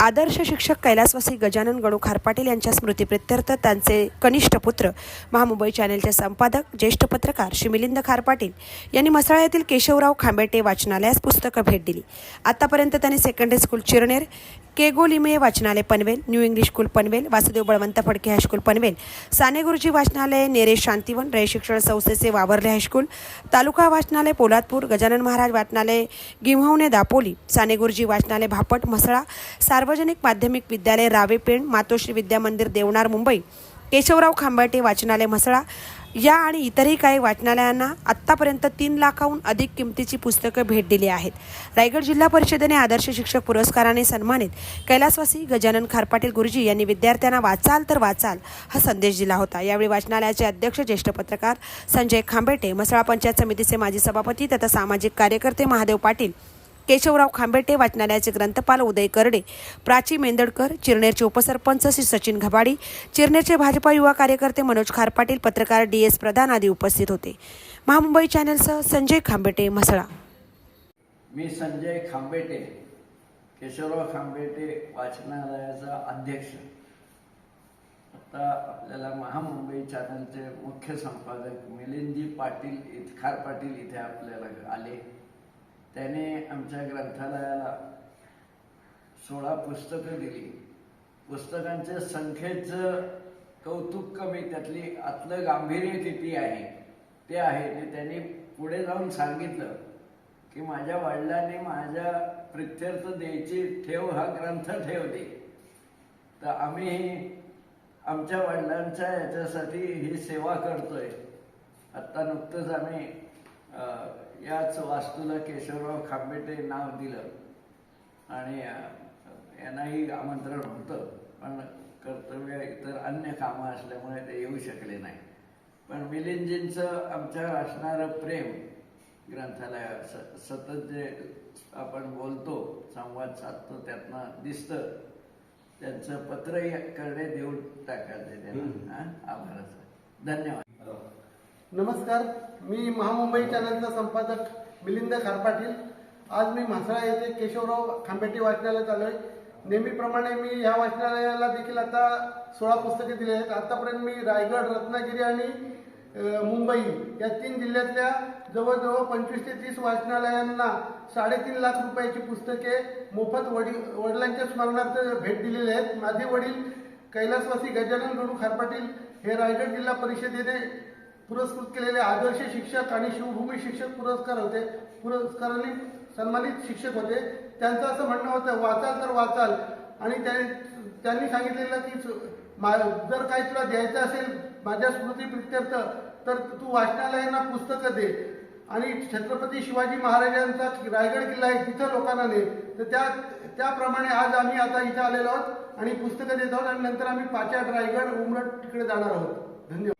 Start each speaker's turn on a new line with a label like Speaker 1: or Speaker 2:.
Speaker 1: आदर्श शिक्षक कैलासवासी गजानन गणू खारपाटील यांच्या स्मृतीप्रित्यर्थ त्यांचे कनिष्ठ पुत्र महामुंबई चॅनेलचे संपादक ज्येष्ठ पत्रकार श्री मिलिंद खारपाटील यांनी म्हसळा येथील केशवराव खांबेटे वाचनालयास पुस्तकं भेट दिली। आतापर्यंत त्यांनी सेकंडरी स्कूल चिरनेर, केगोलिमे वाचनालय Panvel, new English school Panvel, Vasudev Balwant Phadke high school Panvel, Sane Guruji वाचनालय नेरे शांतिवन, रे शिक्षण संस्थेचे वावर्ले हायस्कूल, तालुका वाचनालय पोलादपूर, गजानन महाराज वाचनालय गिम्हवणे दापोली, साने गुरुजी वाचनालय भापट म्हसळा, सार्वजनिक माध्यमिक विद्यालय रावे पेण, मातोश्री विद्या मंदिर देवनार मुंबई, केशवराव खांबेटे वाचनालय म्हसळा या आणि इतरही काही वाचनालयांना आत्तापर्यंत 3 लाखाहून अधिक किमतीची पुस्तकं भेट दिली आहेत। रायगड जिल्हा परिषदेने आदर्श शिक्षक पुरस्काराने सन्मानित कैलासवासी गजानन खारपाटील गुरुजी यांनी विद्यार्थ्यांना वाचाल तर वाचाल हा संदेश दिला होता। यावेळी वाचनालयाचे अध्यक्ष ज्येष्ठ पत्रकार संजय खांबेटे, म्हसळा पंचायत समितीचे माजी सभापती तथा सामाजिक कार्यकर्ते महादेव पाटील, केशवराव खांबेटे वाचनालयाचे ग्रंथपाल उदय करडे, प्राची मेंदडकर, चिरनेरचे उपसरपंच श्री सचिन घबाडी, चिरनेरचे भाजपा युवा कार्यकर्ते मनोज खारपाटील, पत्रकार DS प्रधान आदी उपस्थित होते। महामुंबई चॅनलसह संजय खांबेटे, म्हसळा।
Speaker 2: मी संजय खांबेटे, केशवराव खांबेटे वाचनालयाचा अध्यक्ष। आता आपल्याला महामुंबई चॅनलचे मुख्य संपादक मिलिंदजी खारपाटील इथे आपल्याला आले। त्याने आमच्या ग्रंथालयाला 16 पुस्तकं दिली। पुस्तकांच्या संख्येचं कौतुक कमी, त्यातली आतलं गांभीर्य किती आहे ते आहे। आणि त्यांनी पुढे जाऊन सांगितलं की माझ्या वडिलांनी माझ्या प्रित्यर्थ द्यायची ठेव हा ग्रंथ ठेवते, तर आम्ही आमच्या वडिलांच्या याच्यासाठी ही सेवा करतोय। आत्ता नुकतंच आम्ही याच वास्तूला केशवराव खांबेटे नाव दिलं आणि यांनाही आमंत्रण होतं, पण कर्तव्य इतर अन्य कामं असल्यामुळे ते येऊ शकले नाही। पण मिलिंदजींचं आमच्यावर असणारं प्रेम, ग्रंथालय सतत जे आपण बोलतो, संवाद साधतो, त्यातनं दिसतं। त्यांचं पत्रही करडे देऊन टाकायचं त्यांना आभाराचं। धन्यवाद।
Speaker 3: नमस्कार, मी महामुंबई चॅनलचा संपादक मिलिंद खारपाटील। आज मी म्हसळा येथे केशवराव खांबेटे वाचनालयात आलोय। नेहमीप्रमाणे मी या वाचनालयाला देखील आता 16 पुस्तके दिली आहेत। आतापर्यंत मी रायगड, रत्नागिरी आणि मुंबई या 3 जिल्ह्यातल्या जवळजवळ 25 ते 30 वाचनालयांना 3.5 लाख रुपयाची पुस्तके मोफत वडिलांच्या स्मरणार्थ भेट दिलेली आहेत। माझे वडील कैलासवासी गजानन गणू खारपाटील हे रायगड जिल्हा परिषदेने पुरस्कृत केलेले आदर्श शिक्षक आणि शिवभूमी शिक्षक पुरस्काराने सन्मानित शिक्षक होते। त्यांचं असं म्हणणं होतं, वाचाल तर वाचाल। आणि त्यांनी सांगितलेलं की जर काही तुला द्यायचं असेल माझ्या स्मृतीप्रित्यर्थ तर तू वाचनालयांना पुस्तकं दे। आणि छत्रपती शिवाजी महाराजांचा रायगड किल्ला आहे, तिथं लोकांना ने। तर त्याप्रमाणे आज आम्ही आता इथं आलेलो आहोत आणि पुस्तकं देत आहोत आणि नंतर आम्ही पाचाड, रायगड, उमरठ तिकडे जाणार आहोत। धन्यवाद।